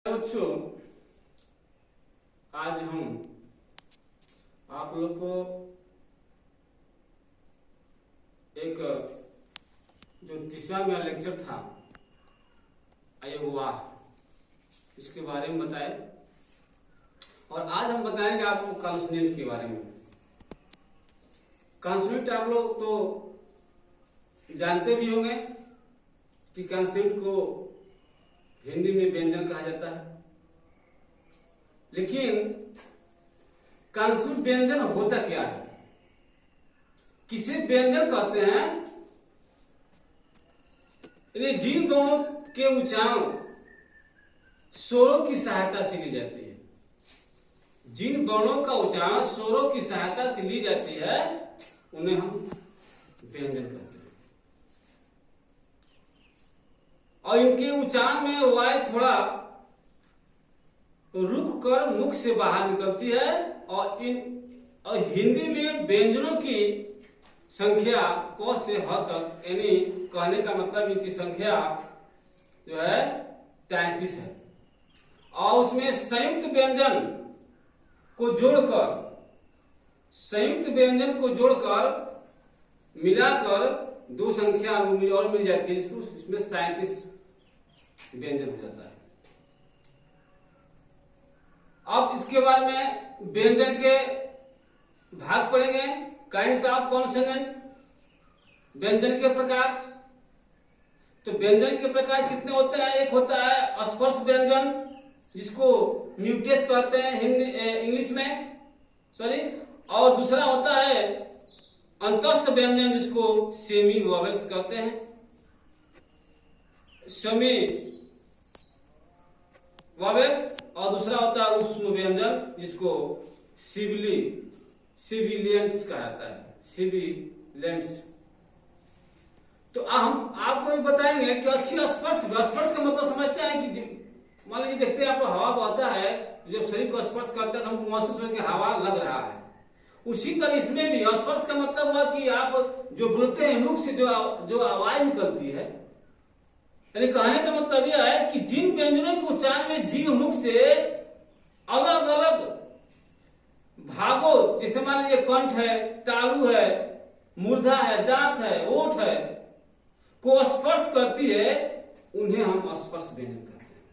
बच्चों, आज हम आप लोग को एक जो तीसरा मेरा लेक्चर था अयोवा, इसके बारे में बताए। और आज हम बताएंगे आपको कॉन्सोनेंट के बारे में। कॉन्सोनेंट आप लोग तो जानते भी होंगे कि कॉन्सोनेंट को हिंदी में व्यंजन कहा जाता है, लेकिन कॉन्सोनेंट व्यंजन होता क्या है, किसे व्यंजन कहते हैं? जिन दोनों के उच्चारण स्वरों की सहायता से ली जाती है, जिन दोनों का उच्चारण स्वरों की सहायता से ली जाती है, उन्हें हम व्यंजन कहते हैं। और इनके उच्चारण में वाय थोड़ा रुक कर मुख से बाहर निकलती है। और हिंदी में व्यंजनों की संख्या क से ह तक, यानी कहने का मतलब इनकी संख्या जो है 33 है। और उसमें संयुक्त व्यंजन को जोड़कर मिलाकर दो संख्या और मिल जाती है, इसमें 37 व्यंजन हो जाता है। अब इसके बाद में व्यंजन के भाग पड़ेंगे। काइंड्स ऑफ कॉन्सोनेंट, व्यंजन के प्रकार। तो व्यंजन के प्रकार कितने होते हैं? एक होता है स्पर्श व्यंजन, जिसको म्यूटेस कहते हैं हिंदी इंग्लिश में, सॉरी। और दूसरा होता है अंतस्थ व्यंजन, जिसको सेमी वोवेल्स कहते हैं, सेमी वोवेल्स। और दूसरा होता है ऊष्म व्यंजन, जिसको सिबिलेंट्स कहा जाता है, सिबिलेंट्स। तो हम आपको भी बताएंगे कि अच्छी स्पर्श का मतलब समझते हैं कि मान लीजिए देखते हैं आप हवा बहता है, जब शरीर को स्पर्श करता है तो हमको महसूस हो कि हवा लग रहा है। उसी तरह इसमें भी स्पर्श का मतलब हुआ कि आप जो बोलते हैं मुख से जो आवाज निकलती है, यानी कहने का मतलब यह है कि जिन व्यंजनों के उच्चारण में जीभ मुख से अलग अलग भागों, जैसे मान लीजिए कंठ है, तालु है, मूर्धा है, दांत है, ओठ है, को स्पर्श करती है, उन्हें हम स्पर्श व्यंजन कहते हैं।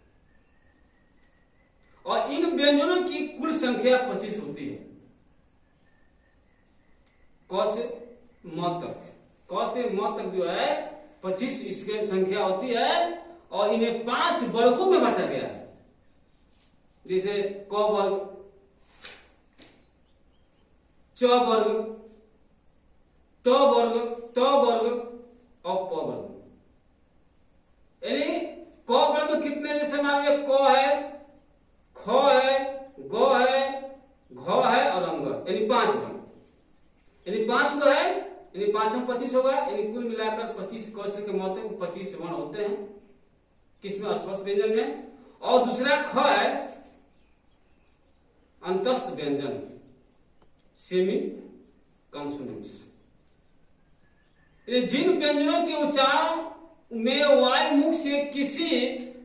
और इन व्यंजनों की कुल संख्या 25 होती है, क से म तक जो है 25 इसकी संख्या होती है। और इन्हें 5 वर्गों में बांटा गया है, जैसे क वर्ग, च वर्ग, ट वर्ग, त वर्ग और प वर्ग। यानी क वर्ग कितने? जैसे मान लीजिए क है, ख है, ग है, घ है और अंग, यानी 5 वर्ण, यानी 5 हुआ है, यानी 5 में 25 होगा, यानी कुल मिलाकर 25 कौशल के मत 25 वर्ण होते हैं, किसमें? स्पर्श व्यंजन में। और दूसरा ख है अंतस्थ व्यंजन, सेमी कॉन्सोनेंट्स। जिन व्यंजनों के उच्चारण में वायु मुख से किसी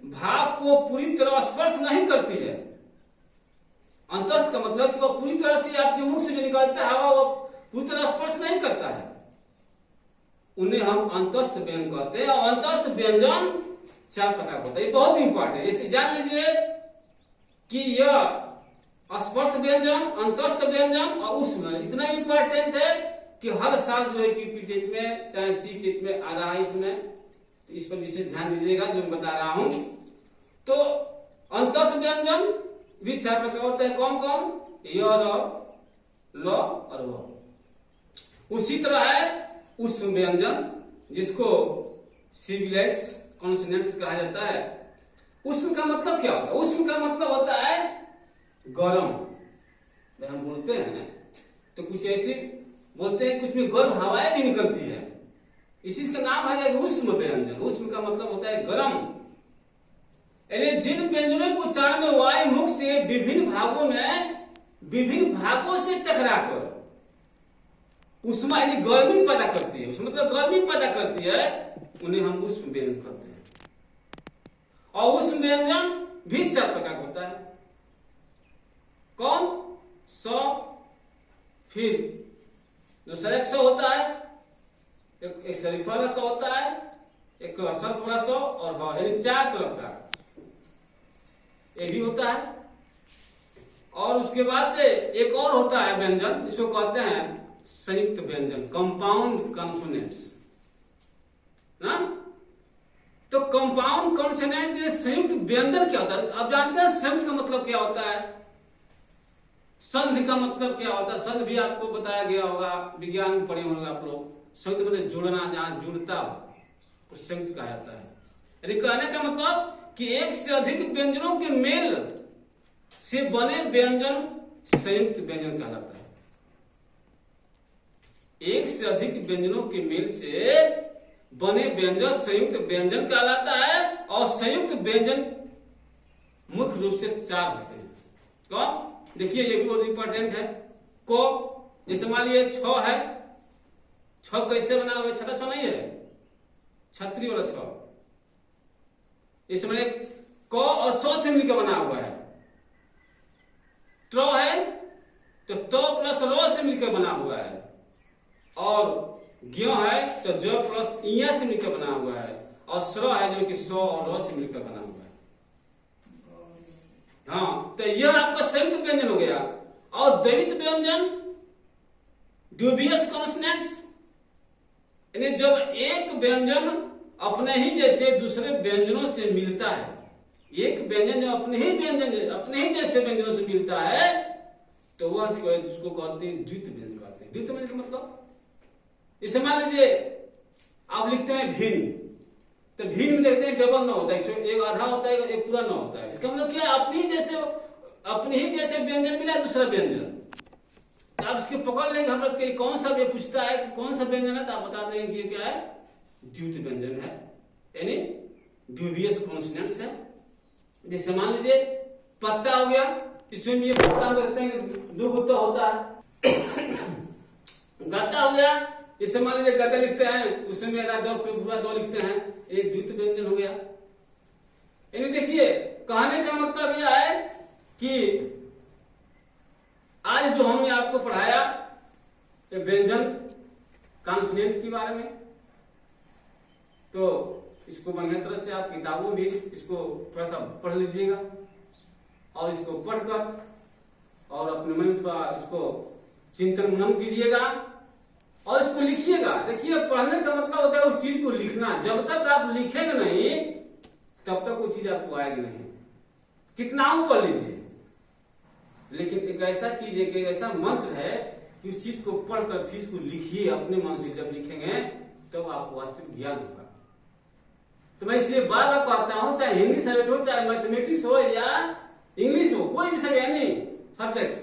भाग को पूरी तरह स्पर्श नहीं करती है। अंतस्थ का मतलब कि वह पूरी तरह से आपके मुख से जो निकलता है हवा, वो पूरी तरह स्पर्श नहीं करता है, उन्हें हम अंतस्थ व्यंजन कहते हैं। और अंतस्थ व्यंजन 4 प्रकार होता है, ये बहुत इंपॉर्टेंट है, इसे जान लीजिए कि यह स्पर्श व्यंजन, अंतस्थ व्यंजन और ऊष्म इतना इंपॉर्टेंट है कि हर साल जो है कि टेट में, चाहे सी टेट में आ रहा है, इसमें तो इस पर विशेष ध्यान दीजिएगा जो मैं बता रहा हूं। तो अंतस्थ व्यंजन भी 4 प्रकार होता है। कौन कौन? य, र, ल और व। उसी तरह है ऊष्म व्यंजन, जिसको सिबिलेंट्स कॉन्सोनेंट्स कहा जाता है। ऊष्म का मतलब क्या होता है? ऊष्म का मतलब होता है गरम। जब हम बोलते हैं तो कुछ ऐसे बोलते हैं, कुछ में गर्म हवाएं भी निकलती है, इसी का नाम है ऊष्म व्यंजन। ऊष्म का मतलब होता है गरम। यानी जिन व्यंजनों को उच्चारण में वायु मुख से विभिन्न भागों से टकराकर ऊष्मा यानी गर्मी पैदा करती है, उसमें मतलब गर्मी पैदा करती है, उन्हें हम ऊष्म व्यंजन कहते हैं। और ऊष्म व्यंजन भी 4 प्रकार होता है। कौन? स, फिर दूसरा एक स होता है, एक शरीफ वाला स होता है, एक सर्फ वाला स और ह, यानी 4 तरह का ये भी होता है। और उसके बाद से एक और होता है व्यंजन, इसको कहते हैं संयुक्त व्यंजन, कंपाउंड कॉन्सोनेंट्स ना। तो कंपाउंड कॉन्सोनेंट संयुक्त व्यंजन क्या होता है? आप जानते हैं संयुक्त का मतलब क्या होता है, संधि का मतलब क्या होता है? संधि भी आपको बताया गया होगा, विज्ञान में पढ़े होंगे आप लोग। संयुक्त मतलब जुड़ना, जहां जुड़ता हो उस संयुक्त कहा जाता है। यानी कहने का मतलब कि एक से अधिक व्यंजनों के मेल से बने व्यंजन संयुक्त व्यंजन कहलाता है। एक से अधिक व्यंजनों के मेल से बने व्यंजन संयुक्त व्यंजन कहलाता है। और संयुक्त व्यंजन मुख्य रूप से 4 होते हैं। कौन? देखिए ये भी बहुत इंपॉर्टेंट है। को, जैसे मान लीजिए छ है, छ कैसे बना हुआ है? छठा छ नहीं है, छतरी वाला छ। इसमें क और स से मिलकर बना हुआ है। त्र है तो त प्लस र से मिलकर बना हुआ है। और ज्ञ है तो ज प्लस इया से मिलकर बना हुआ है। और स्र है जो कि स और र से मिलकर बना हुआ है। हाँ, तो यह आपका संयुक्त व्यंजन हो गया। और द्वैत व्यंजन ड्यूबियस कॉन्सोनेंट्स, यानी जब एक व्यंजन अपने ही जैसे दूसरे व्यंजनों से मिलता है, एक व्यंजन जो अपने ही जैसे व्यंजनों से मिलता है, तो वह उसको कहते हैं द्वित व्यंजन कहते हैं। द्वित व्यंजन का मतलब, इसे मान लीजिए आप लिखते हैं भिन्न, तो भिन्न में देखते हैं डबल न होता है, एक आधा होता है, एक पूरा न होता है। इसका मतलब क्या? अपनी ही जैसे व्यंजन मिला दूसरा व्यंजन, तो आप इसके पकड़ लेंगे। हम इसके कौन सा ये पूछता है कि कौन सा व्यंजन है, तो आप बता देंगे कि क्या है? द्वित व्यंजन है, यानी ड्यूबियस कॉन्सोनेंट्स है। जैसे मान लीजिए पत्ता हो गया, इसमें ये पत्ता कहते हैं 2 गुत्ता होता है। गद्दा हो गया, इसे मान लीजिए गद्दा लिखते हैं, उसमें 2 पूरा 2 लिखते हैं, एक द्वित व्यंजन हो गया। यानी देखिए कहने का मतलब यह है कि आज जो हमने आपको पढ़ाया व्यंजन कॉन्सोनेंट के बारे में, तो इसको बढ़िया तरह से आप किताबों में इसको थोड़ा सा पढ़ लीजिएगा। और इसको पढ़कर और अपने मन में थोड़ा इसको चिंतन मनन कीजिएगा और इसको लिखिएगा। देखिए पढ़ने का मतलब होता है उस चीज को लिखना। जब तक आप लिखेंगे नहीं तब तक वो चीज आपको आएगी नहीं। कितना पढ़ लीजिए, लेकिन एक ऐसा चीज है, एक ऐसा मंत्र है कि उस चीज को पढ़कर फिर इसको लिखिए अपने मन से। जब लिखेंगे तब आपको वास्तविक ज्ञान होगा। तो मैं इसलिए बार बार कहता हूं, चाहे हिंदी सब्जेक्ट हो, चाहे मैथमेटिक्स हो या इंग्लिश हो, कोई भी सब्जेक्ट,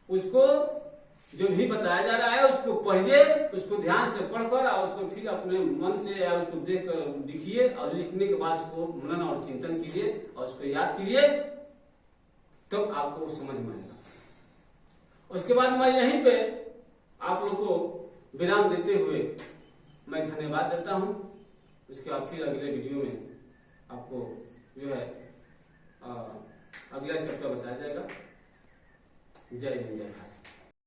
उसको जो भी बताया जा रहा है उसको पढ़िए, उसको ध्यान से पढ़कर और उसको फिर अपने मन से या उसको देख कर लिखिए। और लिखने के बाद उसको मनन और चिंतन कीजिए और उसको याद कीजिए, तब तो आपको समझ में आएगा। उसके बाद मैं यहीं पे आप लोग को विराम देते हुए मैं धन्यवाद देता हूं। उसके बाद फिर अगले वीडियो में आपको जो है अगला चैप्टर बताया जाएगा। जय हिंद, जय भारत।